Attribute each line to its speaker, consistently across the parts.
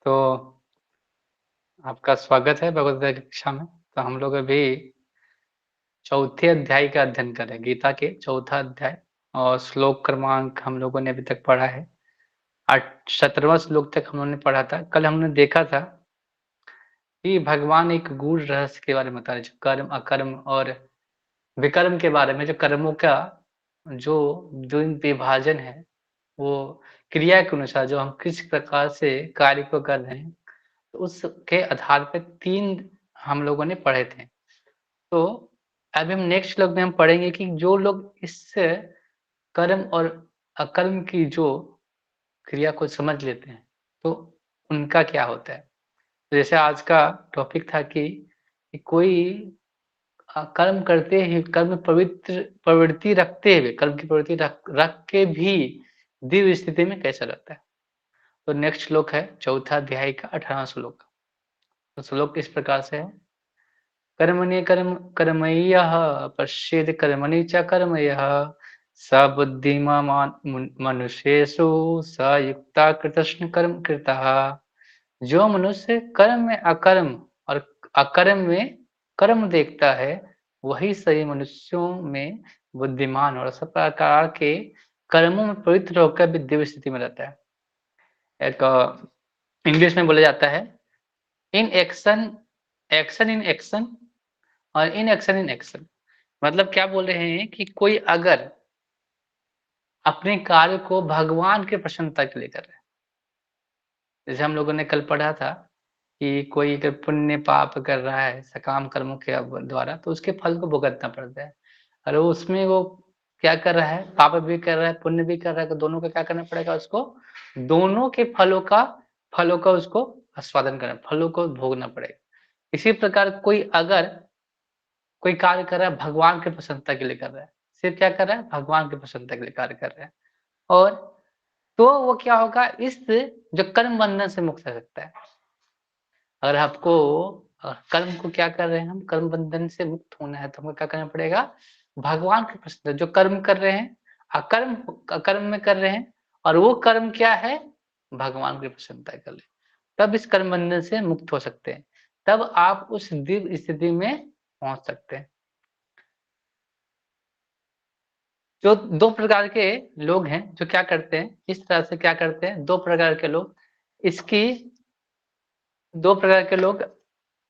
Speaker 1: तो आपका स्वागत है भगवद गीता की कक्षा में। तो हम लोग अभी चौथे अध्याय का अध्ययन कर रहे हैं, गीता के चौथा अध्याय और श्लोक क्रमांक हम लोगों ने अभी तक पढ़ा है। 17वां श्लोक तक हम लोगों ने पढ़ा था। कल हमने देखा था कि भगवान एक गूढ़ रहस्य के बारे में बता रहे, जो कर्म, अकर्म और विकर्म के बारे में, जो कर्मों का जो जो विभाजन है, वो क्रिया के अनुसार जो हम किस प्रकार से कार्य को कर रहे हैं, तो उसके आधार पे 3 हम लोगों ने पढ़े थे। तो अभी हम नेक्स्ट श्लोक में हम पढ़ेंगे कि जो लोग इस कर्म और अकर्म की जो क्रिया को समझ लेते हैं, तो उनका क्या होता है। तो जैसे आज का टॉपिक था कि कोई कर्म करते ही कर्म पवित्र प्रवृत्ति रखते हुए, कर्म की प्रवृत्ति रख रख के भी दिव्य स्थिति में कैसा रहता है। तो नेक्स्ट श्लोक है चौथा अध्याय का 18वां श्लोक। तो श्लोक इस प्रकार से है, कर्मणि कर्मय्यः पश्येत् कर्मणि च कर्मयः स बुद्धिमान् मनुष्येषु स युक्ता कृतस्न कर्म कृतः। जो मनुष्य कर्म में अकर्म और अकर्म में कर्म देखता है, वही सही मनुष्यों में बुद्धिमान और सब प्रकार के कर्मों में पवित्र होकर भी दिव्य स्थिति में रहता है। एक इंग्लिश में बोला जाता है, in action action in action और इन एक्शन इन एक्शन। मतलब क्या बोल रहे हैं कि कोई अगर अपने कार्य को भगवान की प्रसन्नता के लिए कर रहा है, जैसे हम लोगों ने कल पढ़ा था कि कोई अगर पुण्य पाप कर रहा है सकाम कर्मों के द्वारा, तो उसके फल को भुगतना पड़ता है। और उसमें वो क्या कर रहा है, पाप भी कर रहा है, पुण्य भी कर रहा है, तो दोनों का क्या करना पड़ेगा उसको, दोनों के फलों का उसको आस्वादन करना, फलों को भोगना पड़ेगा। इसी प्रकार कोई कार्य कर रहा है भगवान की प्रसन्नता के लिए कर रहा है, सिर्फ क्या कर रहा है, भगवान की प्रसन्नता के लिए कार्य कर रहा है। और तो वो क्या होगा, इस जो कर्म बंधन से मुक्त रह सकता है। अगर आपको कर्म को क्या कर रहे हैं, हम कर्म बंधन से मुक्त होना है, तो हमें क्या करना पड़ेगा, भगवान की प्रसन्नता, जो कर्म कर रहे हैं अकर्म में कर रहे हैं, और वो कर्म क्या है, भगवान की प्रसन्नता कर ले, तब इस कर्म बंधन से मुक्त हो सकते हैं। तब आप उस दिव्य स्थिति में पहुंच सकते हैं। जो 2 प्रकार के लोग हैं, जो क्या करते हैं, इस तरह से क्या करते हैं, 2 प्रकार के लोग, इसकी 2 प्रकार के लोग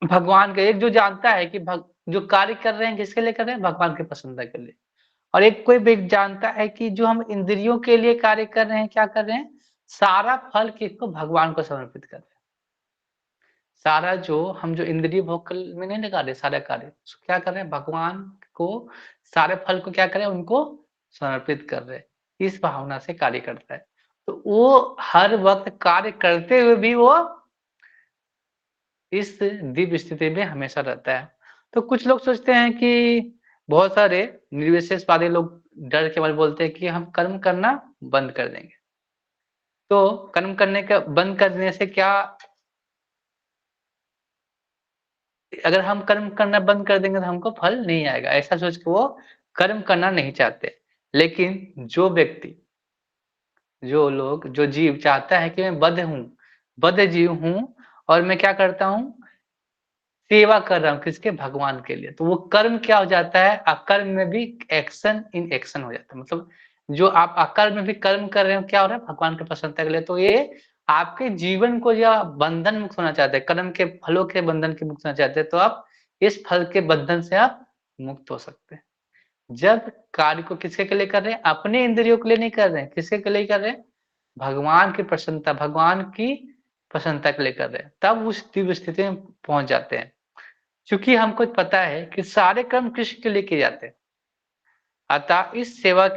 Speaker 1: भगवान के, एक जो जानता है कि जो कार्य कर रहे हैं किसके लिए कर रहे हैं, भगवान की प्रसन्नता के लिए। और एक कोई भी जानता है कि जो हम इंद्रियों के लिए कार्य कर रहे हैं, क्या कर रहे हैं, सारा फल किसको, भगवान को समर्पित कर रहे हैं। सारा जो इंद्रिय भोग में नहीं लगा रहे, सारा कार्य उसको क्या कर रहे हैं, भगवान को सारे फल को क्या करें, उनको समर्पित कर रहे हैं। इस भावना से कार्य करता है, तो वो हर वक्त कार्य करते हुए भी वो इस दिव्य स्थिति में हमेशा रहता है। तो कुछ लोग सोचते हैं कि बहुत सारे निर्विशेषवादी लोग डर के मारे बोलते हैं कि हम कर्म करना बंद कर देंगे। तो कर्म करने का बंद करने से क्या, अगर हम कर्म करना बंद कर देंगे तो हमको फल नहीं आएगा, ऐसा सोच के वो कर्म करना नहीं चाहते। लेकिन जो जीव चाहता है कि मैं बद्ध जीव हूँ और मैं क्या करता हूँ, सेवा कर रहा हूँ किसके, भगवान के लिए, तो वो कर्म क्या हो जाता है, अकर्म में भी एक्शन इन एक्शन हो जाता है। मतलब जो आप अकर्म में भी कर्म कर रहे हो, क्या हो रहा है, भगवान की प्रसन्नता के लिए। तो ये आपके जीवन को, या बंधन मुक्त होना चाहते हैं, कर्म के फलों के बंधन के मुक्त होना चाहते हैं, तो आप इस फल के बंधन से आप मुक्त हो सकते हैं। जब कार्य को किसके लिए कर रहे हैं, अपने इंद्रियों के लिए नहीं कर रहे हैं, किसके के लिए कर रहे हैं, भगवान की प्रसन्नता, भगवान की प्रसन्नता के लिए कर रहे हैं, तब उस दिव्य स्थिति में पहुंच जाते हैं। क्योंकि हमको पता है कि सारे कर्म कृष्ण के लिए किए जाते हैं, अतः इस सेवा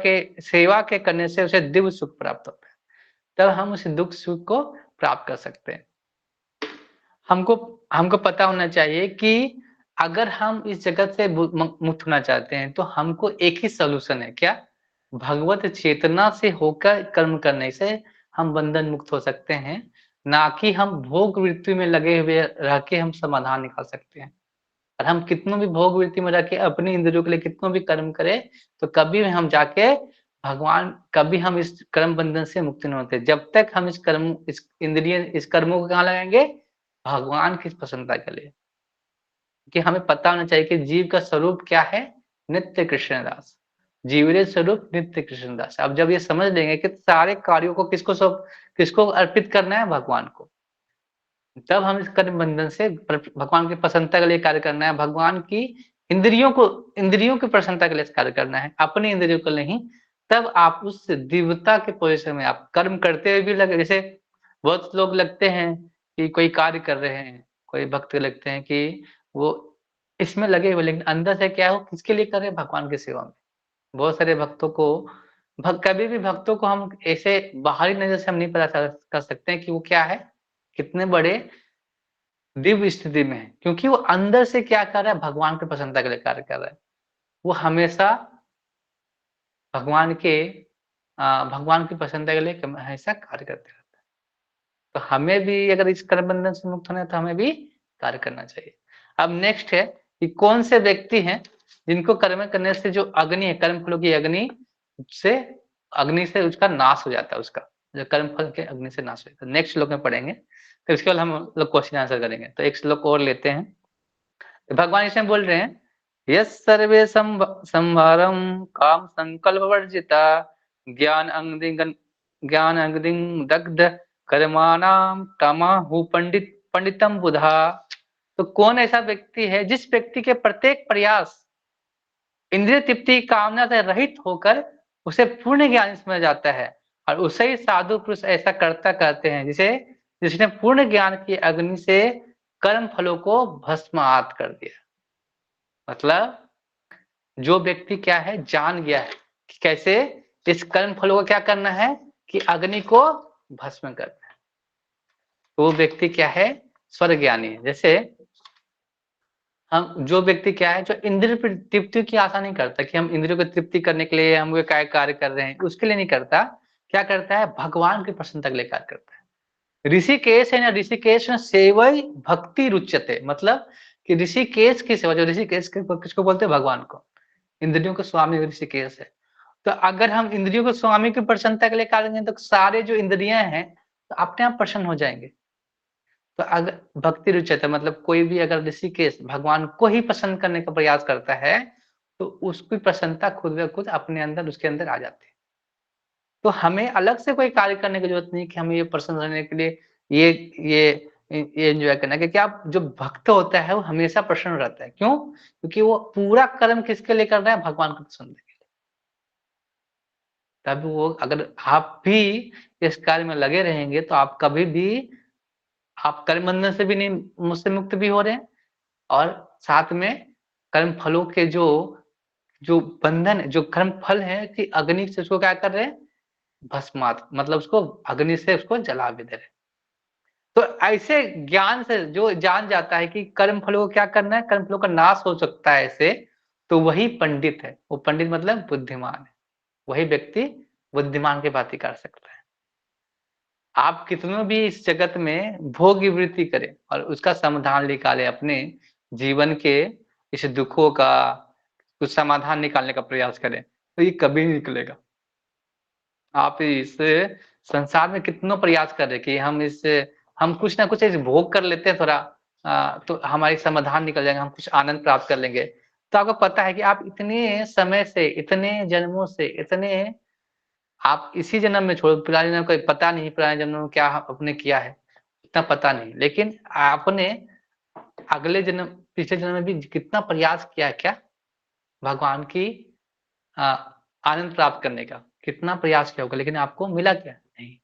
Speaker 1: के करने से उसे दिव्य सुख प्राप्त होता है, तब हम उस दुख सुख को प्राप्त कर सकते हैं। हमको हमको पता होना चाहिए कि अगर हम इस जगत से मुक्त होना चाहते हैं, तो हमको एक ही सॉल्यूशन है, क्या, भगवत चेतना से होकर कर्म करने से हम बंधन मुक्त हो सकते हैं, ना कि हम भोग वृत्ति में लगे हुए रह के हम समाधान निकाल सकते हैं। और हम कितनों भी भोग वृत्ति में रह के अपनी इंद्रियों के लिए कितनों भी कर्म करें, तो कभी भी हम जाके भगवान कभी हम इस कर्म बंधन से मुक्त नहीं होते, जब तक हम इस कर्मों को कहाँ लगाएँगे? भगवान की प्रसन्नता के लिए। कि हमें पता होना चाहिए कि जीव का स्वरूप क्या है? नित्य कृष्णदास। जीवरे स्वरूप नित्य कृष्णदास। अब जब ये समझ लेंगे कि सारे कार्यों को किसको अर्पित करना है? भगवान को। तब हम इस कर्म बंधन से भगवान की प्रसन्नता के लिए कार्य करना है, भगवान की इंद्रियों की प्रसन्नता के लिए कार्य करना है, अपनी इंद्रियों को नहीं। तब आप उस दिव्यता के पोज़ीशन में आप कर्म करते हुए भी लगे, जैसे बहुत लोग लगते हैं कि कोई कार्य कर रहे हैं, कोई भक्त लगते हैं कि वो इसमें लगे हुए, लेकिन अंदर से क्या है, वो किसके लिए कर रहे हैं? भगवान की सेवा में। बहुत सारे भक्तों को कभी भी भक्तों को हम ऐसे बाहरी नज़र से हम नहीं पता कर सकते हैं कि वो क्या है, कितने बड़े दिव्य स्थिति में है, क्योंकि वो अंदर से क्या कर रहा है? भगवान की प्रसन्नता के लिए कार्य कर रहा है। वो हमेशा भगवान के भगवान की प्रसन्नता के लिए हमेशा कार्य करते रहता है। तो हमें भी अगर इस कर्म बंधन से मुक्त होना है, तो हमें भी कार्य करना चाहिए। अब नेक्स्ट है कि कौन से व्यक्ति हैं जिनको कर्म करने से जो अग्नि है, कर्म फलों की से अग्नि से उसका नाश हो जाता है उसका, जो कर्म फल के अग्नि से नाश हो जाता है। नेक्स्ट श्लोक में पढ़ेंगे, तो इसके बाद हम लोग क्वेश्चन आंसर करेंगे। तो एक श्लोक और लेते हैं। तो भगवान इसमें बोल रहे हैं, यस सर्वे संभारम काम संकल्प वर्जिता ज्ञान अंगदिं दग्ध कर्माणाम तमाहु पंडितम बुधा। तो कौन ऐसा व्यक्ति है जिस व्यक्ति के प्रत्येक प्रयास इंद्रिय तृप्ति कामना से रहित होकर उसे पूर्ण ज्ञान समझ जाता है, और उसे ही साधु पुरुष ऐसा करता कहते हैं, जिसने पूर्ण ज्ञान की अग्नि से कर्म फलों को भस्मात कर दिया। मतलब जो व्यक्ति क्या है, जान गया है कि कैसे इस कर्म फलों को क्या करना है, कि अग्नि को भस्म करना है, तो वो व्यक्ति क्या है, स्वर्ग ज्ञानी है। जैसे हम जो व्यक्ति क्या है, जो इंद्रिय तृप्ति की आशा नहीं करता कि हम इंद्रियों को तृप्ति करने के लिए हम ये काय कार्य कर रहे हैं, उसके लिए नहीं करता। क्या करता है? भगवान की प्रसन्नता के लिए कार्य करता है। ऋषिकेश है ना, ऋषिकेश में सेवई भक्ति रुच्यते, मतलब कि ऋषिकेश की सेवा, जो ऋषिकेश किसको बोलते हैं? भगवान को। इंद्रियों के स्वामी ऋषिकेश है। तो अगर हम इंद्रियों के स्वामी की प्रसन्नता के लिए कार्य करें, तो सारे जो इंद्रियां हैं, तो अपने आप प्रसन्न हो जाएंगे। तो अगर भक्ति रुचित है, मतलब कोई भी अगर ऋषिकेश भगवान को ही प्रसन्न करने का प्रयास करता है, तो उसकी प्रसन्नता खुद ब खुद अपने अंदर उसके अंदर आ जाती है। तो हमें अलग से कोई कार्य करने की जरूरत नहीं कि हमें ये प्रसन्न रहने के लिए ये ये ये एंजॉय करना है, क्योंकि आप जो भक्त होता है वो हमेशा प्रसन्न रहता है। क्यों? क्योंकि वो पूरा कर्म किसके लिए कर रहा है? भगवान को पसंद है। तब वो, अगर आप भी इस कार्य में लगे रहेंगे, तो आप कभी भी आप कर्म बंधन से भी नहीं, मुझसे मुक्त भी हो रहे हैं, और साथ में कर्म फलों के जो जो बंधन है, जो कर्म फल है कि अग्नि से उसको क्या कर रहे हैं? भस्मात, मतलब उसको अग्नि से उसको जला भी दे रहे हैं। तो ऐसे ज्ञान से जो जान जाता है कि कर्म फलों को क्या करना है, कर्म फलों का नाश हो सकता है ऐसे, तो वही पंडित है। वो पंडित मतलब बुद्धिमान है। वही व्यक्ति बुद्धिमान की बातें कर सकता है। आप कितनों भी इस जगत में भोग वृत्ति करें और उसका समाधान निकालें, अपने जीवन के इस दुखों का कुछ समाधान निकालने का प्रयास करें, तो ये कभी नहीं निकलेगा। आप इस संसार में कितनों प्रयास कर रहे हैं कि हम कुछ ना कुछ ऐसे भोग कर लेते हैं थोड़ा, तो हमारी समाधान निकल जाएगा, हम कुछ आनंद प्राप्त कर लेंगे। तो आपको पता है कि आप इतने समय से, इतने जन्मों से, इतने आप इसी जन्म में छोड़ो, पुराने जन्म का पता नहीं, पुराने जन्म में क्या आपने किया है, इतना पता नहीं। लेकिन आपने अगले जन्म, पिछले जन्म में भी कितना प्रयास किया है क्या? भगवान की अ, आनंद प्राप्त करने का, कितना प्रयास किया होगा, लेकिन आपको मिला क्या? नहीं।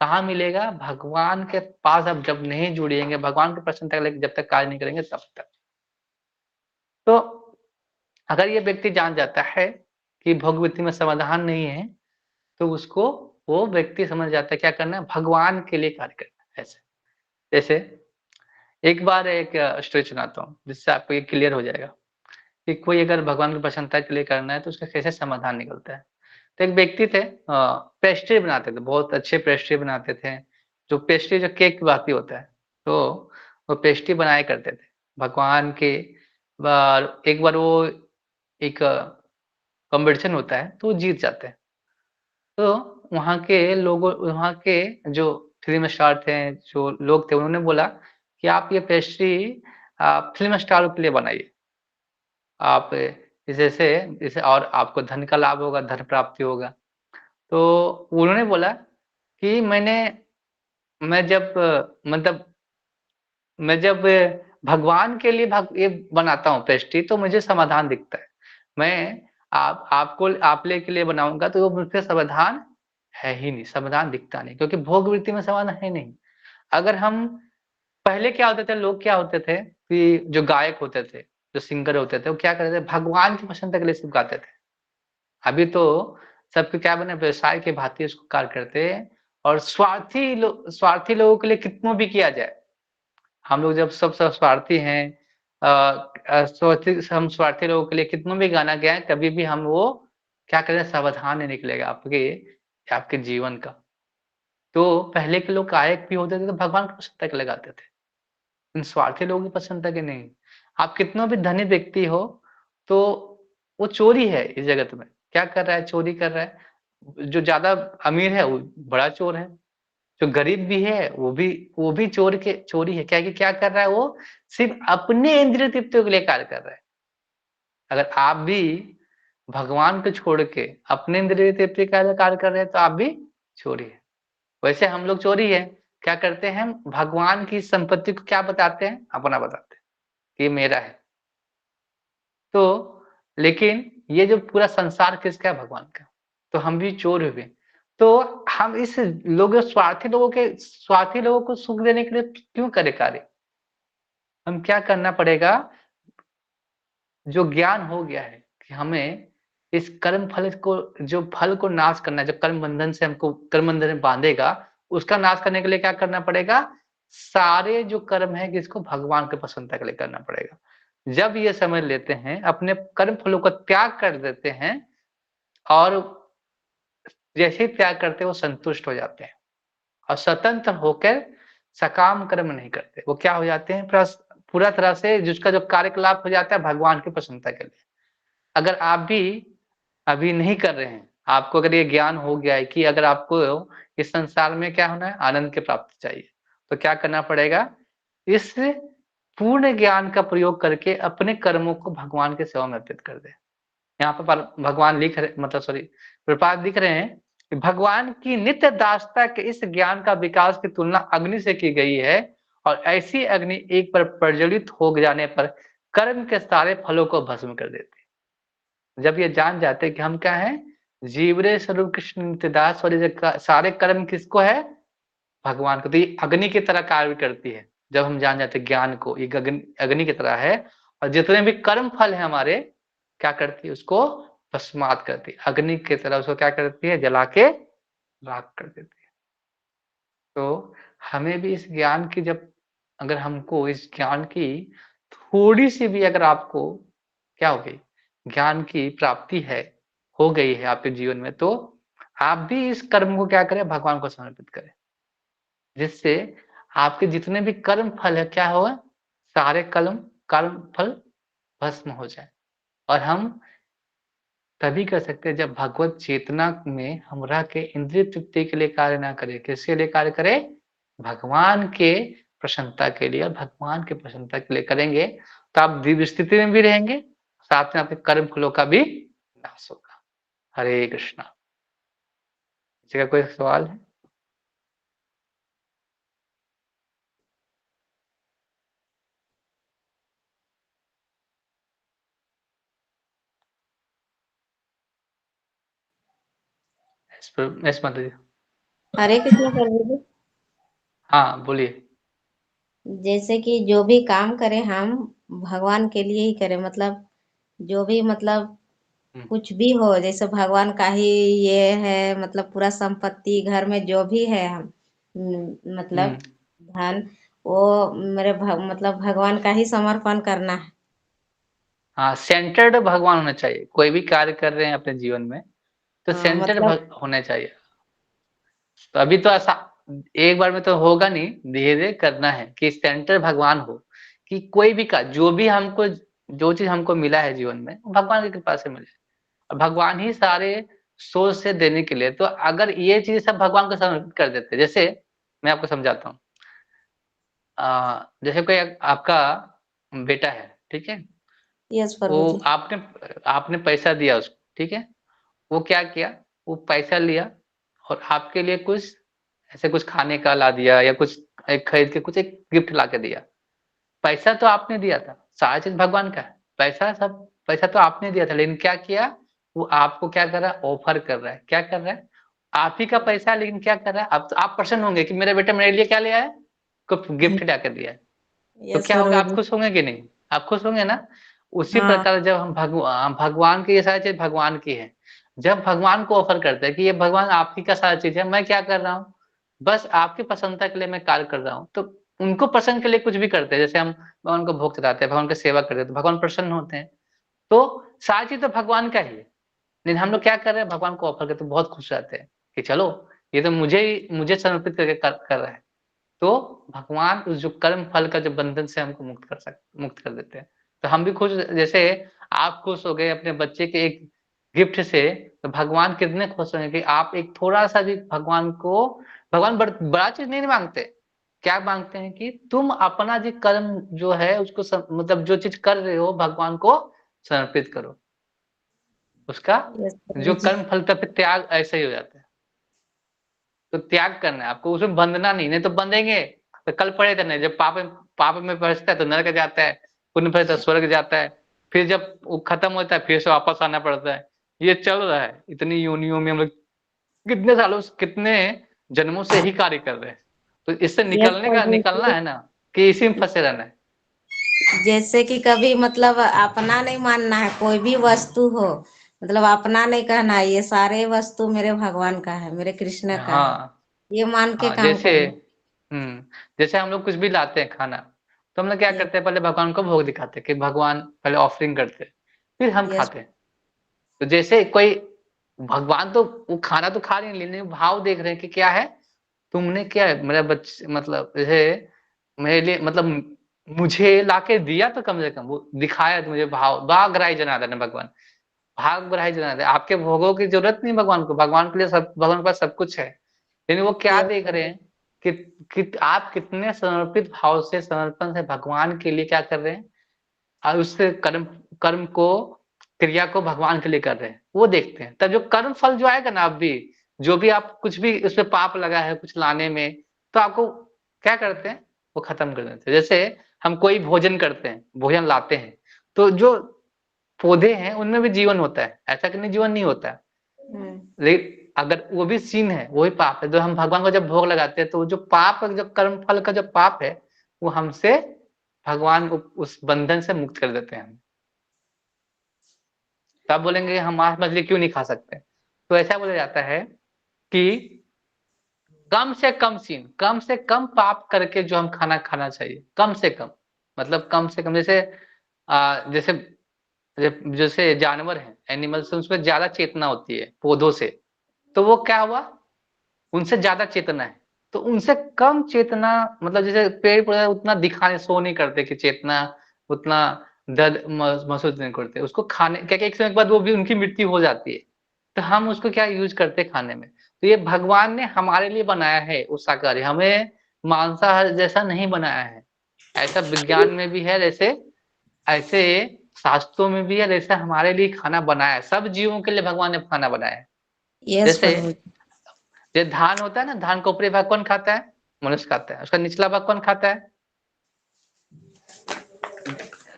Speaker 1: कहाँ मिलेगा? भगवान के पास आप जब नहीं जुड़ेंगे, भगवान की प्रसन्नता के लिए जब तक कार्य नहीं करेंगे, तब तक। तो अगर ये व्यक्ति जान जाता है कि भोगवृत्ति में समाधान नहीं है, तो उसको वो व्यक्ति समझ जाता है क्या करना है, भगवान के लिए कार्य करना है। ऐसे जैसे एक बार एक स्टोरी सुनाता हूँ, जिससे आपको ये क्लियर हो जाएगा कि कोई अगर भगवान की प्रसन्नता के लिए करना है, तो उसका कैसे समाधान निकलता है। तो एक व्यक्ति थे, पेस्ट्री बनाते थे, बहुत अच्छे पेस्ट्री बनाते थे। जो पेस्ट्री, जो केक बाकी होता है, तो वो पेस्ट्री बनाया करते थे भगवान के। एक बार वो एक कॉम्पिटिशन होता है, तो वो जीत जाते हैं। तो वहाँ के जो फ़िल्म स्टार थे, जो लोग थे, उन्होंने बोला कि आप ये पेस्ट्री फ़िल्म स्टारों के लिए बनाइए। आप जैसे जैसे और आपको धन का लाभ होगा, धन प्राप्ति होगा। तो उन्होंने बोला कि मैं जब मतलब मैं जब भगवान के लिए ये बनाता हूँ पेस्ट्री तो मुझे समाधान दिखता है। मैं आप के लिए बनाऊँगा तो वो मुझपे समाधान है ही नहीं, समाधान दिखता नहीं क्योंकि भोग वृत्ति में समाधान है नहीं। अगर हम पहले क्या होते थे लोग क्या होते थे कि जो गायक होते थे, जो सिंगर होते थे, वो क्या करते थे भगवान की प्रसन्नता के लिए सिर्फ़ गाते थे। अभी तो सबके क्या बने व्यवसाय के भाँति उसको कार्य करते हैं और स्वार्थी लोगों के लिए कितनों भी किया जाए। हम लोग जब सब स्वार्थी हैं हम स्वार्थी लोगों के लिए कितनों भी गाना गाएँ, कभी भी हम वो क्या करें सावधान नहीं निकलेगा आपके जीवन का। तो पहले के लोग गायक भी होते थे तो भगवान की प्रसन्नता के लिए गाते थे। इन स्वार्थी लोगों की प्रसन्नता के नहीं। आप कितना भी धनी व्यक्ति हो, तो वो चोरी है इस जगत में। क्या कर रहा है? चोरी कर रहा है। जो ज़्यादा अमीर है वो बड़ा चोर है। जो गरीब भी है वो भी चोरी है। क्या कि क्या कर रहा है वो? सिर्फ़ अपने इंद्रिय तृप्ति के लिए कार्य कर रहा है। अगर आप भी भगवान को छोड़ के अपने इंद्रिय तृप्ति के लिए कार्य कर रहे हैं तो आप भी चोरी है। वैसे हम लोग चोरी है, क्या करते हैं? भगवान की संपत्ति को क्या बताते हैं? अपना बताते हैं, कि ये मेरा है। तो लेकिन ये जो पूरा संसार किसका है? भगवान का। तो हम भी चोर हुए। तो हम इस स्वार्थी लोगों को सुख देने के लिए क्यों करें कार्य? हम क्या करना पड़ेगा? जो ज्ञान हो गया है कि हमें इस कर्म फल को जो फल को नाश करना है, जो कर्म बंधन में बाँधेगा, उसका नाश करने के लिए क्या करना पड़ेगा? सारे जो कर्म हैं किसको भगवान की प्रसन्नता के लिए करना पड़ेगा। जब ये समझ लेते हैं, अपने कर्म फलों का त्याग कर देते हैं और जैसे ही त्याग करते हैं वो संतुष्ट हो जाते हैं और स्वतंत्र होकर सकाम कर्म नहीं करते। वो क्या हो जाते हैं पूरा तरह से जिसका जो कार्यकलाप हो जाता है भगवान की प्रसन्नता के लिए। अगर आप भी अभी नहीं कर रहे हैं, आपको अगर ये ज्ञान हो गया है कि अगर आपको इस संसार में क्या होना है? आनंद की प्राप्ति चाहिए, तो क्या करना पड़ेगा? इस पूर्ण ज्ञान का प्रयोग करके अपने कर्मों को भगवान की सेवा में अर्पित कर दें। यहाँ पे पर भगवान लिख रहे मतलब सॉरी प्रभुपाद लिख रहे हैं कि भगवान की नित्य दासता के इस ज्ञान का विकास की तुलना अग्नि से की गई है और ऐसी अग्नि एक बार प्रज्वलित हो जाने पर कर्म के सारे फलों को भस्म कर देती है। जब ये जान जाते हैं कि हम क्या हैं? जीवरे स्वरूप कृष्ण नित्यदास और ये सारे कर्म किसको है? भगवान को। तो ये अग्नि की तरह कार्य करती है। जब हम जान जाते हैं ज्ञान को, ये अग्नि की तरह है और जितने भी कर्म फल हैं हमारे, क्या करती है? उसको भस्मात करती है। अग्नि की तरह उसको क्या करती है? जला के राख कर देती है। तो हमें भी इस ज्ञान की जब अगर हमको इस ज्ञान की थोड़ी-सी भी अगर आपको क्या हो गई? ज्ञान की प्राप्ति है, हो गई है आपके जीवन में, तो आप भी इस कर्म को क्या करें? भगवान को समर्पित करें। जिससे आपके जितने भी कर्म फल है क्या होगा? सारे कर्म फल भस्म हो जाए और हम तभी कर सकते हैं जब भगवत चेतना में हम रह के इंद्रिय तृप्ति के लिए कार्य ना करें। किसके लिए कार्य करें? भगवान के प्रसन्नता के लिए और भगवान की प्रसन्नता के लिए करेंगे, तो आप दिव्य स्थिति में भी रहेंगे, साथ में आपके कर्म फलों का भी नाश होगा। हरे कृष्णा। किसी का कोई सवाल है? यस माता जी।
Speaker 2: हरे कृष्ण प्रभु जी।
Speaker 1: हाँ, बोलिए।
Speaker 2: जैसे कि जो भी काम करें हम भगवान के लिए ही करें, मतलब जो भी मतलब
Speaker 1: हुँ,
Speaker 2: कुछ भी हो, जैसे भगवान का ही ये है, मतलब पूरा संपत्ति घर में जो भी है हम
Speaker 1: हुँ।
Speaker 2: मतलब धन, वो मतलब भगवान का ही समर्पण करना है।
Speaker 1: हाँ, सेंटर्ड भगवान होना चाहिए। कोई भी कार्य कर रहे हैं अपने जीवन में, तो
Speaker 2: हाँ,
Speaker 1: सेंटर्ड
Speaker 2: मतलब
Speaker 1: होना चाहिए। तो अभी तो ऐसा एक बार में तो होगा नहीं, धीरे-धीरे करना है कि सेंटर भगवान हो, कि कोई भी का जो चीज़ हमको मिला है जीवन में, वो भगवान की कृपा से मिले और भगवान ही सारे सोच से देने के लिए। तो अगर ये चीज़ सब भगवान को समर्पित कर देते, जैसे मैं आपको समझाता हूँ। जैसे कोई आपका बेटा है, ठीक है?
Speaker 2: यस
Speaker 1: वो
Speaker 2: प्रभु जी।
Speaker 1: आपने आपने पैसा दिया उसको, ठीक है? वो क्या किया, वो पैसा लिया और आपके लिए कुछ ऐसे कुछ खाने का ला दिया या कुछ एक खरीद के कुछ एक गिफ्ट ला के दिया। पैसा तो आपने दिया था, सारा चीज़ भगवान का है। पैसा तो आपने दिया था, लेकिन क्या किया, वो आपको क्या कर रहा है, ऑफ़र कर रहा है। क्या कर रहा है? आप ही का पैसा है, लेकिन क्या कर रहा है, अब तो आप प्रसन्न होंगे कि मेरा बेटा मेरे लिए क्या ले आया है? कुछ गिफ्ट ला के दिया है। तो
Speaker 2: यस
Speaker 1: क्या होगा,
Speaker 2: प्रभु
Speaker 1: आप
Speaker 2: जी।
Speaker 1: खुश होंगे कि नहीं? आप खुश होंगे ना? उसी
Speaker 2: हाँ।
Speaker 1: प्रकार जब हम भगवान की ये सारी चीज़ भगवान की है। जब भगवान को ऑफ़र करते हैं कि ये भगवान आप ही का सारा चीज़ है, मैं क्या कर रहा हूँ? बस आपकी प्रसन्नता के लिए मैं कार्य कर रहा हूँ। तो उनको प्रसन्न के लिए कुछ भी करते हैं, जैसे हम भगवान को भोग चढ़ाते हैं, भगवान की सेवा करते हैं, तो भगवान प्रसन्न होते हैं। तो सारी चीज़ तो भगवान का ही है। लेकिन हम लोग क्या कर रहे हैं, भगवान को ऑफ़र करके तो बहुत खुश रहते हैं कि चलो, ये तो मुझे समर्पित करके कर रहा है। तो भगवान उस जो कर्म फल का जो बंधन से हमको मुक्त कर देते हैं। तो हम भी खुश, जैसे आप खुश हो गए अपने बच्चे के एक गिफ्ट से, तो भगवान कितने खुश होंगे कि आप एक थोड़ा-सा भी भगवान बड़ा चीज़ नहीं माँगते। क्या माँगते हैं कि तुम अपना जो कर्म जो है उसको मतलब जो चीज़ कर रहे हो भगवान को समर्पित करो। उसका
Speaker 2: यस
Speaker 1: जो
Speaker 2: प्रभु जी।
Speaker 1: कर्म फल का फिर त्याग ऐसे ही हो जाता है। तो त्याग करना है आपको, उसमें बंधना नहीं तो बंधेंगे तो कल पड़े रहना है। जब पाप में फँसता है तो नरक जाता है, पुण्य में फँसता है स्वर्ग जाता है। फिर जब वो खत्म होता है फिर से वापस आना पड़ता है। ये चल रहा है, इतनी योनियों में हम लोग कितने सालों से, कितने जन्मों से ही कार्य कर रहे हैं। तो इससे
Speaker 2: यस प्रभु
Speaker 1: निकलना
Speaker 2: जी।
Speaker 1: है ना, कि इसी में फँसे रहना है।
Speaker 2: जैसे कि कभी मतलब अपना नहीं मानना है, कोई भी वस्तु हो, मतलब अपना नहीं कहना है, ये सारे वस्तु मेरे भगवान का है, मेरे कृष्ण का है,
Speaker 1: हाँ,
Speaker 2: ये मान के
Speaker 1: हाँ,
Speaker 2: काम
Speaker 1: जैसे
Speaker 2: करना।
Speaker 1: जैसे हम लोग कुछ भी लाते हैं खाना, तो हम लोग क्या
Speaker 2: यस।
Speaker 1: करते हैं, पहले भगवान को भोग दिखाते हैं कि भगवान, पहले ऑफरिंग करते हैं, फिर हम
Speaker 2: यस।
Speaker 1: खाते हैं। तो जैसे कोई भगवान तो वो खाना तो खा रहे हैं, लेकिन भाव देख रहे हैं कि क्या है, तुमने क्या है मेरा मतलब जैसे मेरे लिए मतलब मुझे लाके दिया तो कम से कम वो दिखाया तो मुझे भाव, "वाह जनार्दन" है भगवान, भाग बढ़ाई जनार्दन। आपके भोगों की ज़रूरत नहीं भगवान को, भगवान के लिए सब, भगवान के पास सब कुछ है। लेकिन वो क्या
Speaker 2: यस
Speaker 1: देख रहे
Speaker 2: प्रभु।
Speaker 1: हैं कि आप कितने समर्पित भाव से, समर्पण से भगवान के लिए क्या कर रहे हैं, और उससे कर्म कर्म को, क्रिया को भगवान के लिए कर रहे हैं, वो देखते हैं। तब जो कर्म फल जो आएगा ना, आप भी जो भी आप कुछ भी उसमें पाप लगा है कुछ लाने में, तो आपको क्या करते हैं, वो खत्म कर देते हैं। जैसे हम कोई भोजन करते हैं, भोजन लाते हैं, तो जो पौधे हैं उनमें भी जीवन होता है, ऐसा कि नहीं जीवन नहीं होता है।
Speaker 2: हम्म।
Speaker 1: अगर वो भी sin है, वो भी पाप है, जो हम भगवान को जब भोग लगाते हैं, तो जो पाप, जो कर्म फल का जो पाप है, वो हमसे भगवान उस बंधन से मुक्त कर देते हैं। तो आप बोलेंगे हम मांस मछली क्यों नहीं खा सकते? तो ऐसा बोला जाता है कि कम से कम पाप करके जो हम खाना खाना चाहिए, कम से कम। मतलब कम से कम, जैसे जैसे जैसे जानवर हैं, एनिमल्स हैं, उसमें ज़्यादा चेतना होती है पौधों से, तो वो क्या हुआ, उनसे ज़्यादा चेतना है। तो उनसे कम चेतना, मतलब जैसे पेड़-पौधे उतना शो नहीं करते कि चेतना, उतना दर्द महसूस नहीं करते। उसको खाने क्या, क्या एक समय के बाद वो भी उनकी मृत्यु हो जाती है। तो हम उसको क्या यूज़ करते हैं खाने में। तो ये भगवान ने हमारे लिए बनाया है वो शाकाहारी, हमें मांसाहार जैसा नहीं बनाया है। ऐसा विज्ञान में भी है, जैसे ऐसे शास्त्रों में भी है, जैसे हमारे लिए खाना बनाया है। सब जीवों के लिए भगवान ने खाना बनाया है।
Speaker 2: यस
Speaker 1: जैसे
Speaker 2: प्रभु।
Speaker 1: जो धान होता है ना, धान का ऊपरी भाग कौन खाता है? मनुष्य खाता है। उसका निचला भाग कौन खाता है?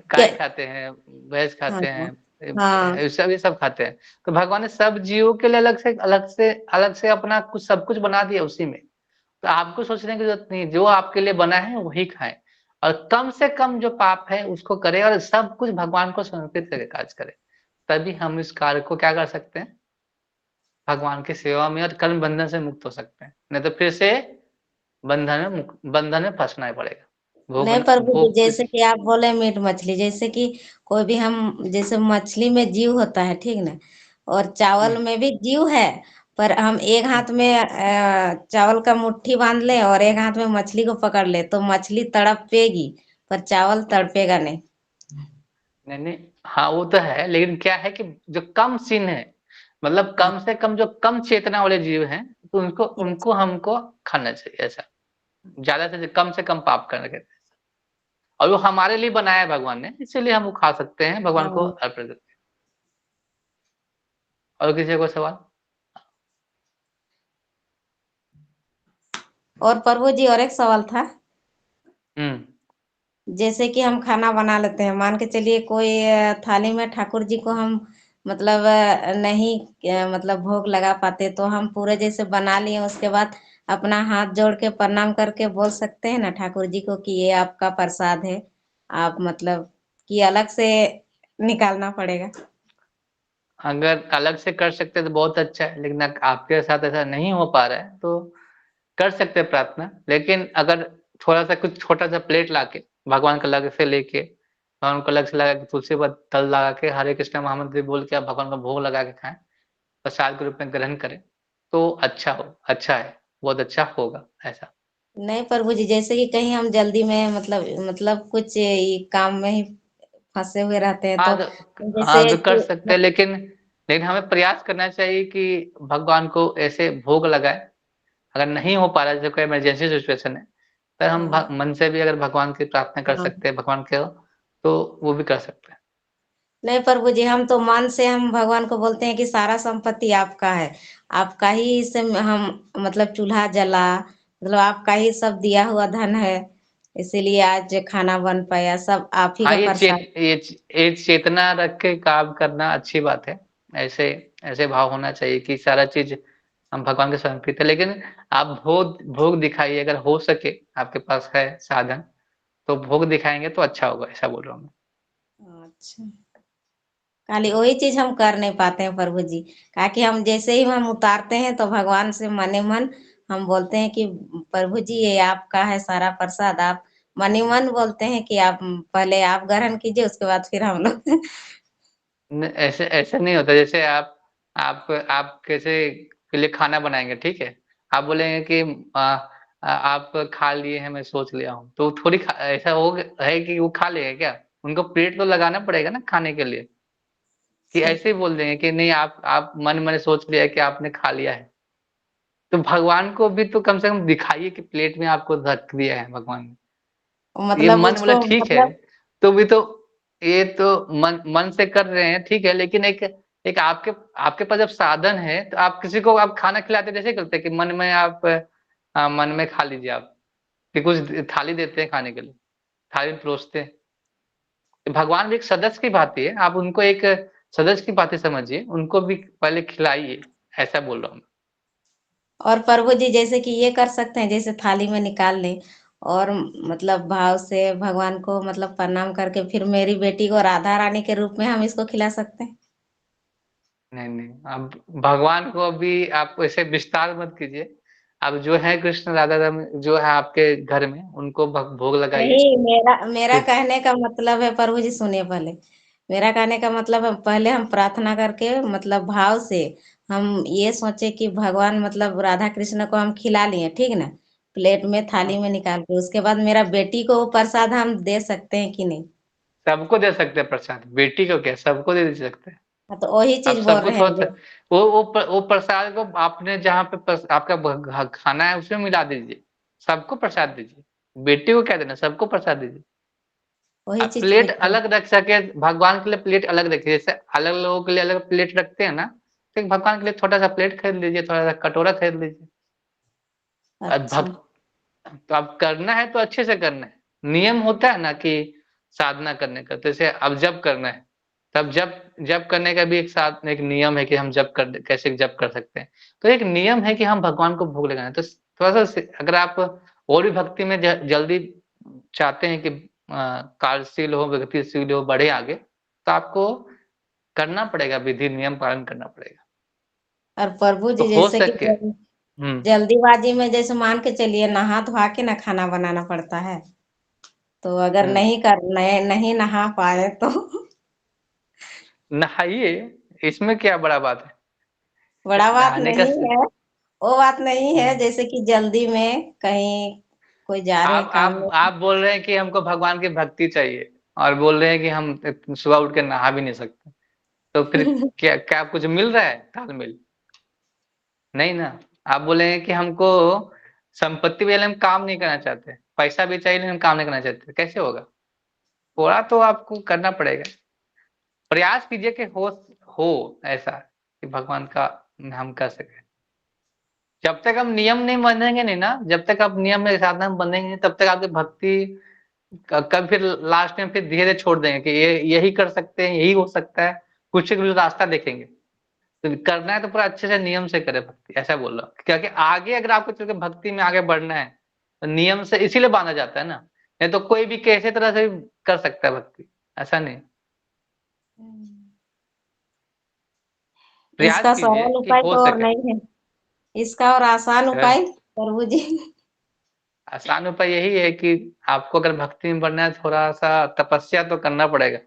Speaker 2: क्या?
Speaker 1: गाय खाते हैं, भैंस
Speaker 2: हाँ।
Speaker 1: खाते हैं,
Speaker 2: हाँ।
Speaker 1: ये सब खाते हैं। तो भगवान ने सब जीवों के लिए अलग से अपना कुछ सब कुछ बना दिया उसी में। तो आपको सोचने की ज़रूरत नहीं, जो आपके लिए बना है वही खाएँ, और कम से कम जो पाप है उसको करें, और सब कुछ भगवान को समर्पित करके कार्य करें। तभी हम इस कार्य को क्या कर सकते हैं, भगवान की सेवा में और कर्म बंधन से मुक्त हो सकते हैं। नहीं तो फिर से बंधन में फँसना ही पड़ेगा।
Speaker 2: नहीं प्रभु जी,
Speaker 1: भोग
Speaker 2: जैसे
Speaker 1: कुछ
Speaker 2: कि आप बोले मीट मछली, जैसे कि कोई भी हम, जैसे मछली में जीव होता है, ठीक ना, और
Speaker 1: हुँ,
Speaker 2: चावल में भी जीव है, पर हम एक
Speaker 1: हुँ।
Speaker 2: हाथ में चावल का मुट्ठी बांध ले और एक हाथ में मछली को पकड़ ले, तो मछली तड़पेगी पर चावल तड़पेगा नहीं।
Speaker 1: नहीं, नहीं, हाँ, वो तो है, लेकिन क्या है कि जो कम सीन है, मतलब
Speaker 2: हाँ,
Speaker 1: कम से कम जो कम चेतना वाले जीव हैं, तो उनको
Speaker 2: yes।
Speaker 1: उनको हमको खाना चाहिए ऐसा। ज़्यादा से कम पाप करने के। और वो हमारे लिए बनाया है भगवान ने, इसीलिए हम वो खा सकते हैं, भगवान को
Speaker 2: हाँ।
Speaker 1: अर्पण करके। और किसी का कोई सवाल?
Speaker 2: और प्रभु जी और एक सवाल था।
Speaker 1: हुँ।
Speaker 2: जैसे कि हम खाना बना लेते हैं, मान के चलिए कोई थाली में ठाकुर जी को हम मतलब नहीं मतलब भोग लगा पाते, तो हम पूरे जैसे बना लिए उसके बाद अपना हाथ जोड़ के प्रणाम करके बोल सकते हैं ना ठाकुर जी को कि ये आपका प्रसाद है, आप मतलब कि अलग से निकालना पड़ेगा।
Speaker 1: अगर अलग से कर सकते हैं तो बहुत अच्छा है, लेकिन आपके साथ ऐसा नहीं हो पा रहा है, तो कर सकते हैं प्रार्थना। लेकिन अगर थोड़ा-सा कुछ छोटा-सा प्लेट लाके, भगवान का अलग से लेके, भगवान को अलग से लगा के, तुलसी पत्ता लगा के, हरे कृष्ण महामंत्र बोल के आप भगवान को भोग लगा के खाएँ, प्रसाद के रूप में ग्रहण करें, तो अच्छा है, बहुत अच्छा होगा, ऐसा।
Speaker 2: नहीं प्रभु जी, जैसे कि कहीं हम जल्दी में मतलब कुछ काम में ही फंसे हुए रहते हैं,
Speaker 1: हाँ,
Speaker 2: तो जैसे
Speaker 1: तो कर
Speaker 2: कि
Speaker 1: सकते हैं, लेकिन हमें प्रयास करना चाहिए कि भगवान को ऐसे भोग लगाएँ। अगर नहीं हो पा रहा है, जैसे कोई इमरजेंसी सिचुएशन है, तो हम भ
Speaker 2: हाँ,
Speaker 1: मन से भी अगर भगवान की प्रार्थना कर
Speaker 2: हाँ।
Speaker 1: सकते हैं, भगवान को, तो वो भी कर सकते हैं।
Speaker 2: नहीं प्रभु जी, हम तो मन से हम भगवान को बोलते हैं कि सारा संपत्ति आपका है, आपका ही इससे हम मतलब चूल्हा जला, मतलब आपका ही सब दिया हुआ धन है, इसीलिए आज खाना बन पाया, सब आप ही
Speaker 1: हाँ,
Speaker 2: का प्रसाद।
Speaker 1: ये चेतना रख के काम करना अच्छी बात है। ऐसे ऐसे भाव होना चाहिए कि सारा चीज़ हम भगवान के समर्पित है, लेकिन आप भोग भोग दिखाइए, अगर हो सके, आपके पास है साधन, तो भोग दिखाएँगे तो अच्छा होगा, ऐसा बोल रहा हूँ मैं।
Speaker 2: अच्छा, खाली वही चीज हम कर नहीं पाते हैं प्रभु जी, कि हम जैसे ही हम उतारते हैं तो भगवान से मने मन हम बोलते हैं कि प्रभु जी ये आपका है सारा प्रसाद, आप मनी मन बोलते हैं कि आप पहले आप ग्रहण कीजिए, उसके बाद फिर हम लोग।
Speaker 1: न ऐसे ऐसे नहीं होता, जैसे आप कैसे के लिए खाना बनाएँगे, ठीक है? आप बोलेंगे कि आप खा लिए हैं, मैं सोच लिया हूँ, तो थोड़ी ऐसा है कि वो खा लेगा क्या? उनको पेट तो लगाना पड़ेगा ना खाने के लिए, कि ऐसे ही बोल देंगे कि नहीं, आप मन में सोच लिया कि आपने खा लिया है। तो भगवान को भी तो कम से कम दिखाइए कि प्लेट में आपको रख दिया है भगवान ने। ये
Speaker 2: मतलब
Speaker 1: मन बोला
Speaker 2: उसको
Speaker 1: ठीक है,
Speaker 2: मतलब
Speaker 1: तो भी तो ये तो मन से कर रहे हैं, ठीक है, लेकिन एक एक आपके आपके पास जब साधन है, तो आप किसी को आप खाना खिलाते हैं, जैसे करते हैं कि मन में आप मन में खा लीजिए आप, कि कुछ थाली देते हैं खाने के लिए, थाली में परोसते हैं। तो भगवान भी एक सदस्य की भांति है, आप उनको एक सदस्य की भांति समझिए, उनको भी पहले खिलाइए, ऐसा बोल रहा हूँ मैं।
Speaker 2: और प्रभु जी जैसे कि ये कर सकते हैं, जैसे थाली में निकाल लें और मतलब भाव से भगवान को मतलब प्रणाम करके फिर मेरी बेटी को राधा रानी के रूप में हम इसको खिला सकते हैं।
Speaker 1: नहीं, नहीं, अब भगवान को अभी आप ऐसे विस्तार मत कीजिए। अब जो है कृष्ण राधा रम जो है आपके घर में, उनको भोग लगाइए।
Speaker 2: नहीं, मेरा मेरा
Speaker 1: फिर
Speaker 2: कहने का मतलब है प्रभु जी, सुनिए पहले। मेरा कहने का मतलब है पहले हम प्रार्थना करके मतलब भाव से हम ये सोचे कि भगवान मतलब राधा कृष्ण को हम खिला लिए, ठीक ना, प्लेट में थाली में निकाल के, उसके बाद मेरा बेटी को वो प्रसाद हम दे सकते हैं कि नहीं।
Speaker 1: सबको दे सकते हैं प्रसाद, बेटी को क्या, सबको दे सकते हैं।
Speaker 2: हाँ, तो वही
Speaker 1: आप
Speaker 2: चीज बोल
Speaker 1: सबको
Speaker 2: रहे हैं
Speaker 1: थोड़ा-सा वो प्रसाद को आपने जहाँ पे आपका खाना है, उसमें मिला दीजिए। सबको प्रसाद दीजिए। बेटी को क्या देना, सबको प्रसाद दीजिए।
Speaker 2: वही
Speaker 1: आप
Speaker 2: चीज
Speaker 1: प्लेट
Speaker 2: पूछ रहे हैं।
Speaker 1: अलग रख सके, भगवान के लिए प्लेट अलग रखिए, जैसे अलग लोगों के लिए अलग प्लेट रखते हैं ना, तो एक भगवान के लिए छोटा-सा प्लेट खरीद लीजिए, थोड़ा-सा कटोरा खरीद लीजिए। और
Speaker 2: अच्छा।
Speaker 1: तो अब करना है तो अच्छे से करना है। नियम होता है ना कि साधना करने का, तो जैसे अब जप करना है, तब जप जप करने का भी एक साथ एक नियम है कि हम जप कर कैसे जप कर सकते हैं। तो एक नियम है कि हम भगवान को भोग लगाना है। तो थोड़ा-सा अगर आप और भी भक्ति में जल्दी चाहते हैं कि कार्यशील हो, व्यक्तिशील हो, बढ़े आगे, तो आपको करना पड़ेगा, विधि नियम पालन करना पड़ेगा।
Speaker 2: और प्रभु
Speaker 1: तो
Speaker 2: जी
Speaker 1: हो
Speaker 2: जैसे कि
Speaker 1: सके। हुँ।
Speaker 2: जल्दीबाजी में जैसे मान के चलिए नहा धोआ के ना खाना बनाना पड़ता है, तो अगर
Speaker 1: हुँ।
Speaker 2: नहीं नहा पाए तो
Speaker 1: नहाइए, इसमें क्या बड़ा बात है?
Speaker 2: बड़ा बात
Speaker 1: नहाने का
Speaker 2: नहीं है, वो बात नहीं है,
Speaker 1: हुँ।
Speaker 2: जैसे कि जल्दी में कहीं कोई जा रहे हैं काम में।
Speaker 1: आप बोल रहे हैं कि हमको भगवान की भक्ति चाहिए और बोल रहे हैं कि हम सुबह उठ के नहा भी नहीं सकते। तो फिर क्या क्या कुछ मिल रहा है तालमेल? नहीं ना। आप बोलेंगे कि हमको संपत्ति भी, हम काम नहीं करना चाहते, पैसा भी चाहिए लेकिन हम काम नहीं करना चाहते, कैसे होगा? थोड़ा तो आपको करना पड़ेगा, प्रयास कीजिए कि हो ऐसा कि भगवान का हम कर सके। जब तक हम नियम नहीं बनेंगे नहीं ना, जब तक आप नियम में साधना बनेंगे तब तक आपकी भक्ति कब फिर लास्ट में फिर धीरे छोड़ देंगे कि ये यही कर सकते हैं, यही हो सकता है, कुछ रास्ता देखेंगे। तो करना है तो पूरा अच्छे से नियम से करे भक्ति, ऐसा बोल रहा हूँ, क्योंकि आगे अगर आपको चल के भक्ति में आगे बढ़ना है तो नियम से इसीलिए बांधा जाता है ना, नहीं तो कोई भी कैसे तरह से भी कर सकता है भक्ति, ऐसा नहीं। प्रयास
Speaker 2: इसका
Speaker 1: कीजिए
Speaker 2: सरल
Speaker 1: कि
Speaker 2: उपाय
Speaker 1: हो
Speaker 2: तो और
Speaker 1: सके।
Speaker 2: नहीं है, इसका और आसान
Speaker 1: सर,
Speaker 2: उपाय प्रभु जी।
Speaker 1: आसान उपाय यही है कि आपको अगर भक्ति में बढ़ना है, थोड़ा सा तपस्या तो करना पड़ेगा।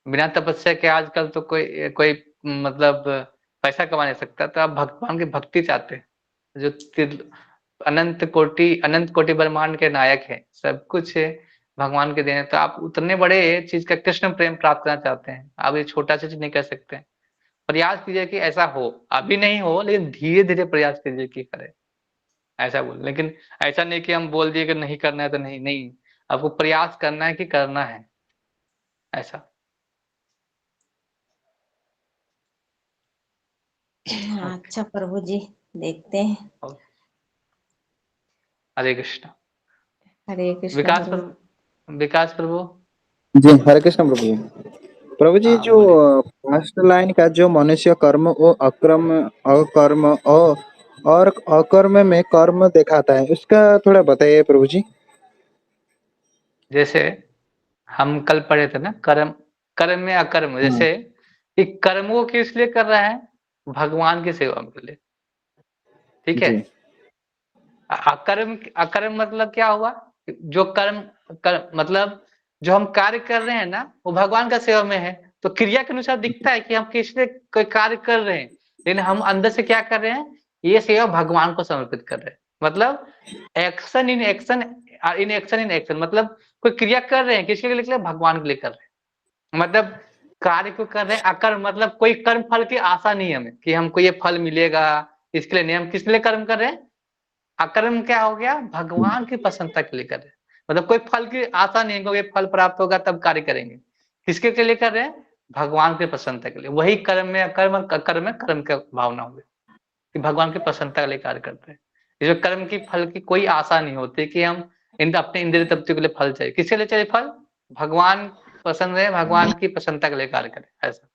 Speaker 1: बिना तपस्या के आजकल तो कोई कोई मतलब पैसा कमा नहीं सकता। तो आप भगवान की भक्ति चाहते हैं जो अनंत कोटि ब्रह्मांड के नायक है, सब कुछ है भगवान के देन, तो आप उतने बड़े चीज का कृष्ण प्रेम प्राप्त करना चाहते हैं, आप ये छोटा सा चीज नहीं कर सकते हैं। प्रयास कीजिए कि ऐसा हो, अभी नहीं हो लेकिन धीरे धीरे प्रयास कीजिए कि करे, ऐसा बोल। लेकिन ऐसा नहीं कि हम बोल दिए कि नहीं करना है तो नहीं, नहीं, आपको प्रयास करना है कि करना है, ऐसा। ओके।
Speaker 2: अच्छा प्रभु जी, देखते हैं।
Speaker 1: ओके। हरे कृष्ण।
Speaker 2: हरे कृष्ण
Speaker 1: विकास
Speaker 2: प्रभु।
Speaker 1: प्रभु, विकास प्रभु।
Speaker 3: जी हरे कृष्ण प्रभु जी। प्रभु जी
Speaker 1: हाँ
Speaker 3: जो
Speaker 1: बोलिए।
Speaker 3: फर्स्ट लाइन का जो मनुष्य कर्म ओ अकर्म अकर्म और अकर्म में कर्म दिखाता है, उसका थोड़ा बताइए प्रभु जी।
Speaker 1: जैसे हम कल पढ़े थे ना, कर्म कर्म में अकर्म,
Speaker 3: हाँ,
Speaker 1: जैसे कि कर्म को किस लिए कर रहा है? भगवान की सेवा के लिए, ठीक है।
Speaker 3: जी
Speaker 1: अकर्म अकर्म मतलब क्या हुआ? जो मतलब जो हम कार्य कर रहे हैं ना, वो भगवान का सेवा में है। तो क्रिया के अनुसार दिखता है कि हम किस लिए कोई कार्य कर रहे हैं, लेकिन हम अंदर से क्या कर रहे हैं? ये सेवा भगवान को समर्पित कर रहे हैं। मतलब action in action, in action in action, मतलब कोई क्रिया कर रहे हैं किसके लिए? भगवान के लिए कर रहे हैं। मतलब कार्य को कर रहे हैं। अकर्म मतलब कोई कर्म फल की आशा नहीं है हमें कि हमको ये फल मिलेगा, इसके लिए नहीं, हम किस लिए कर्म कर रहे हैं? अकर्म क्या हो गया? भगवान की प्रसन्नता के लिए कर रहे हैं। मतलब कोई फल की आशा नहीं है कि फल प्राप्त होगा तब कार्य करेंगे। किसके के लिए कर रहे हैं? भगवान की प्रसन्नता के लिए। वही कर्म में अकर्म, अकर्म में कर्म का भावना हो गई कि भगवान की प्रसन्नता के लिए कार्य करते हैं। ये जो कर्म की फल की कोई आशा नहीं होती कि हम अपने इंद्रिय तृप्ति के लिए फल चाहिए। किसके लिए चाहिए फल? भगवान पसंद है, भगवान की प्रसन्नता के लिए कार्य करें, ऐसा।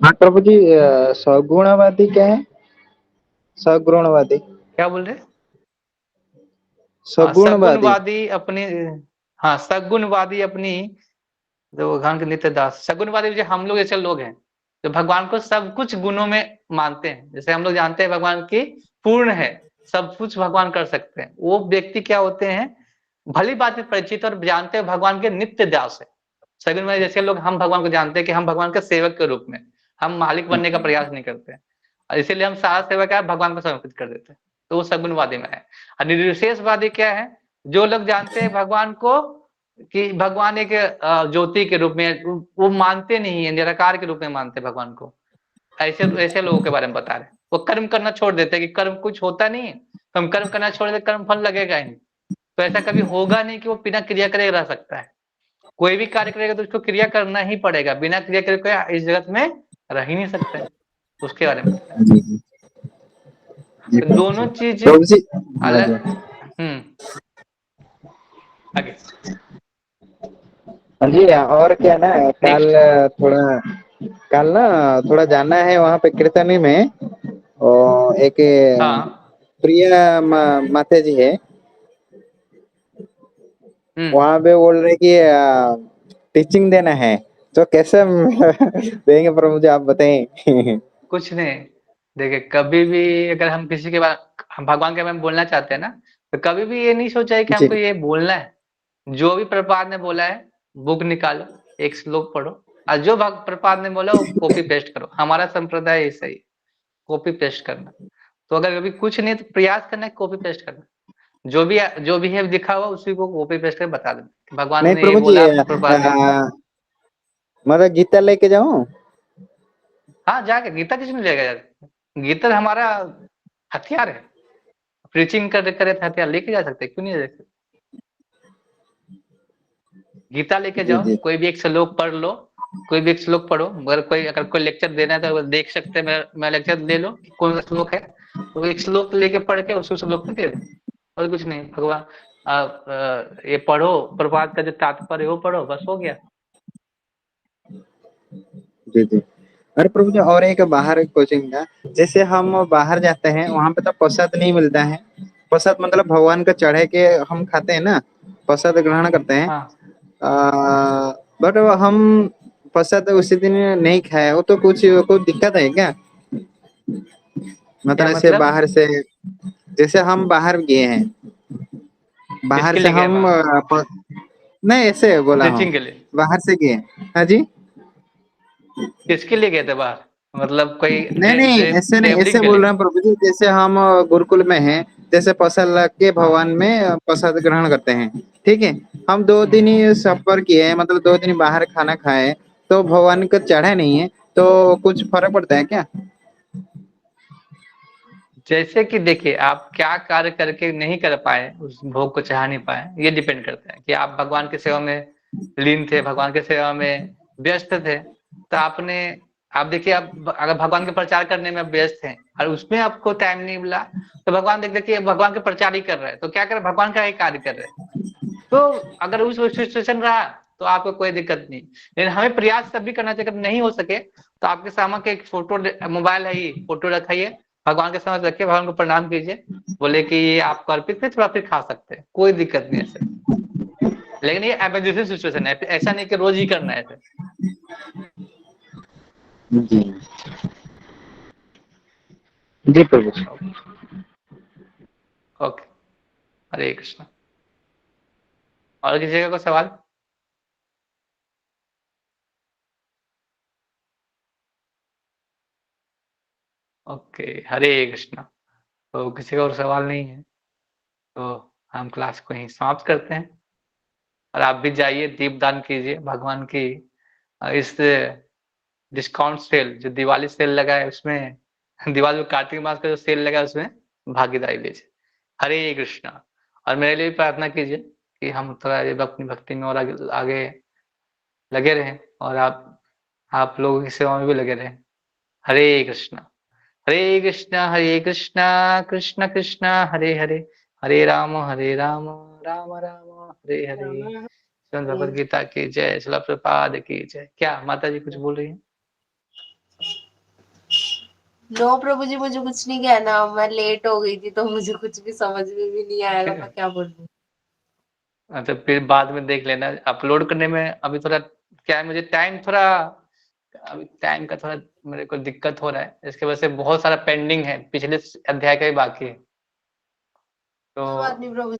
Speaker 3: हाँ प्रभु जी, सगुणवादी क्या है? सगुणवादी।
Speaker 1: क्या बोल रहे? हाँ,
Speaker 3: सगुणवादी।
Speaker 1: सगुणवादी अपनी, हाँ सगुणवादी अपनी, जो भगवान के नित्य दास। सगुणवादी जो हम लोग ऐसे लोग हैं जो भगवान को सब कुछ गुणों में मानते हैं। जैसे हम लोग जानते हैं भगवान की पूर्ण है, सब कुछ भगवान कर सकते हैं। वो व्यक्ति क्या होते हैं? भली बात में परिचित और जानते हैं भगवान के नित्य दास है। सगुणवादी जैसे लोग, हम भगवान को जानते हैं कि हम भगवान के सेवक के रूप में, हम मालिक बनने का प्रयास नहीं करते हैं, और इसीलिए हम सारा सेवा क्या है? भगवान को समर्पित कर देते हैं। तो वो सगुणवादी में है। और निर्विशेषवादी क्या है? जो लोग जानते हैं भगवान को कि भगवान एक ज्योति के रूप में, वो मानते नहीं है, निराकार के रूप में मानते हैं भगवान को। ऐसे ऐसे लोगों के बारे में बता रहे हैं। वो कर्म करना छोड़ देते हैं कि कर्म कुछ होता नहीं है, तो हम कर्म करना छोड़ देते, कर्म फल लगेगा ही नहीं। तो ऐसा कभी होगा नहीं कि वो बिना क्रिया करे रह सकता है। कोई भी कार्य करेगा तो उसको क्रिया करना ही पड़ेगा, बिना क्रिया करे कोई इस जगत में रह ही नहीं सकता है। उसके बारे में बता रहे हैं।
Speaker 3: जी जी जी
Speaker 1: तो
Speaker 3: प्रभु
Speaker 1: दोनों
Speaker 3: जी।
Speaker 1: चीजें
Speaker 3: प्रभु जी। हाँ जी।
Speaker 1: अलग। आगे।
Speaker 3: हाँ जी, और क्या ना, कल
Speaker 1: नेक्स्ट।
Speaker 3: थोड़ा कल ना थोड़ा जाना है वहाँ पे कीर्तनी में। और एक
Speaker 1: हाँ।
Speaker 3: प्रिया माता जी है,
Speaker 1: हम्म।
Speaker 3: वहाँ पे बोल रहे कि टीचिंग देना है, तो कैसे देंगे प्रभु जी, आप बताएं।
Speaker 1: कुछ नहीं। देखिए, कभी भी अगर हम किसी के बारे, हम भगवान के बारे में बोलना चाहते हैं ना, तो कभी भी ये नहीं सोचा है कि
Speaker 3: जी
Speaker 1: हमको ये बोलना है। जो भी प्रपाद ने बोला है, बुक निकालो, एक श्लोक पढ़ो, और जो प्रपाद ने बोला वो कॉपी पेस्ट करो। हमारा संप्रदाय ऐसा ही, कॉपी पेस्ट करना। तो अगर कभी कुछ नहीं तो प्रयास करना है कॉपी पेस्ट करना। जो भी है लिखा हुआ उसी को कॉपी पेस्ट कर बता देना कि भगवान
Speaker 3: नहीं
Speaker 1: ने ये
Speaker 3: प्रभु जी,
Speaker 1: बोला, प्रपाद ने।
Speaker 3: मतलब गीता लेके जाऊं?
Speaker 1: हाँ, जाके गीता किस में लेगा यार? गीता हमारा हथियार है। प्रीचिंग कर करे तो हथियार लेके जा सकते, क्यों नहीं ले सकते? गीता लेके
Speaker 3: जी
Speaker 1: जाओ,
Speaker 3: जी
Speaker 1: कोई भी एक श्लोक पढ़ लो, कोई भी एक श्लोक पढ़ो। अगर कोई लेक्चर देना है तो देख सकते हैं, मेरा लेक्चर ले लो कि कौन सा श्लोक है, तो एक श्लोक लेके पढ़ के उस श्लोक में दे दो, और कुछ नहीं। भगवान आप ये पढ़ो, प्रभात का जो तात्पर्य है वो पढ़ो, बस हो गया।
Speaker 3: जी जी। अरे प्रभु जी, और एक बाहर कोचिंग का, जैसे हम बाहर जाते हैं वहां पे तो प्रसाद नहीं मिलता है। प्रसाद मतलब भगवान का चढ़े के हम खाते हैं ना, प्रसाद ग्रहण करते हैं।
Speaker 1: हाँ,
Speaker 3: बट हम प्रसाद उसी दिन नहीं खाए, वो तो कुछ दिक्कत है क्या? मतलब
Speaker 1: क्या
Speaker 3: ऐसे
Speaker 1: मतलब?
Speaker 3: बाहर से, जैसे हम बाहर गए हैं, बाहर
Speaker 1: किसके
Speaker 3: से
Speaker 1: लिए गए
Speaker 3: हम
Speaker 1: बाहर?
Speaker 3: नहीं ऐसे बोला हूँ,
Speaker 1: प्रीचिंग के लिए?
Speaker 3: बाहर से गए। हाँ जी।
Speaker 1: किसके लिए गए थे बाहर? मतलब कोई
Speaker 3: नहीं नहीं, ऐसे नहीं, ऐसे
Speaker 1: ट्रेवलिंग के
Speaker 3: बोल
Speaker 1: लिए?
Speaker 3: रहे हैं प्रभु जी, जैसे हम गुरुकुल में हैं, जैसे प्रसाद ला के
Speaker 1: हाँ।
Speaker 3: भगवान में प्रसाद ग्रहण करते हैं। ठीक है, हम 2 दिन
Speaker 1: हम्म।
Speaker 3: ही सफर किए हैं, मतलब 2 दिन बाहर खाना खाए, तो भगवान को चढ़ा नहीं है, तो कुछ फर्क पड़ता है क्या?
Speaker 1: जैसे कि देखिए, आप क्या कार्य करके नहीं कर पाए, उस भोग को चढ़ा नहीं पाए, ये डिपेंड करता है कि आप भगवान की सेवा में लीन थे, भगवान की सेवा में व्यस्त थे। तो आपने, आप देखिए, आप अगर भगवान के प्रचार करने में व्यस्त हैं और उसमें आपको टाइम नहीं मिला, तो भगवान देख देखिए भगवान के प्रचार ही कर रहे हैं, तो क्या कर रहे हैं, भगवान का ही कार्य कर रहे हैं। तो अगर उस सिचुएशन रहा तो आपको कोई दिक्कत नहीं। लेकिन हमें प्रयास तब भी करना चाहिए, अगर नहीं हो सके तो आपके सामने एक फोटो, मोबाइल है ही, फोटो रखाइए, भगवान के सामने रखिए, भगवान को प्रणाम कीजिए, बोले कि ये आपको अर्पित है, थोड़ा फिर खा सकते हैं, कोई दिक्कत नहीं है ऐसे। लेकिन ये इमरजेंसी सिचुएशन है, ऐसा नहीं कि रोज ही करना है ऐसे।
Speaker 3: जी जी प्रभु जी।
Speaker 1: ओके, हरे कृष्णा। और किसी का कोई सवाल? ओके, हरे कृष्णा। तो किसी का और सवाल नहीं है, तो हम क्लास को यहीं समाप्त करते हैं। और आप भी जाइए, दीपदान कीजिए, भगवान की इस डिस्काउंट सेल, जो दिवाली सेल लगा है उसमें, दिवाली में कार्तिक मास का जो सेल लगा है उसमें भागीदारी लीजिए। हरे कृष्णा। और मेरे लिए भी प्रार्थना कीजिए कि हम थोड़ा ये अपनी भक्ति में और आगे आगे लगे रहें, और आप लोगों की सेवा में भी लगे रहें। हरे कृष्णा। हरे कृष्णा, हरे कृष्णा, कृष्ण कृष्ण हरे हरे, हरे राम, राम राम हरे हरे। श्रीमद् भगवद गीता की जय। श्रील प्रभुपाद की जय। क्या माता जी कुछ बोल रही हैं?
Speaker 2: नो प्रभु जी, मुझे कुछ नहीं कहना, मैं लेट हो गई थी तो मुझे कुछ भी समझ में भी नहीं आएगा मैं क्या बोलूं।
Speaker 1: अच्छा, फिर बाद में देख लेना, अपलोड करने में अभी थोड़ा क्या है, मुझे टाइम थोड़ा, अभी टाइम का थोड़ा मेरे को दिक्कत हो रहा है, इसकी वजह से बहुत सारा पेंडिंग है, पिछले अध्याय का ही बाकी है।
Speaker 2: कोई बात नहीं
Speaker 1: तो
Speaker 2: प्रभु।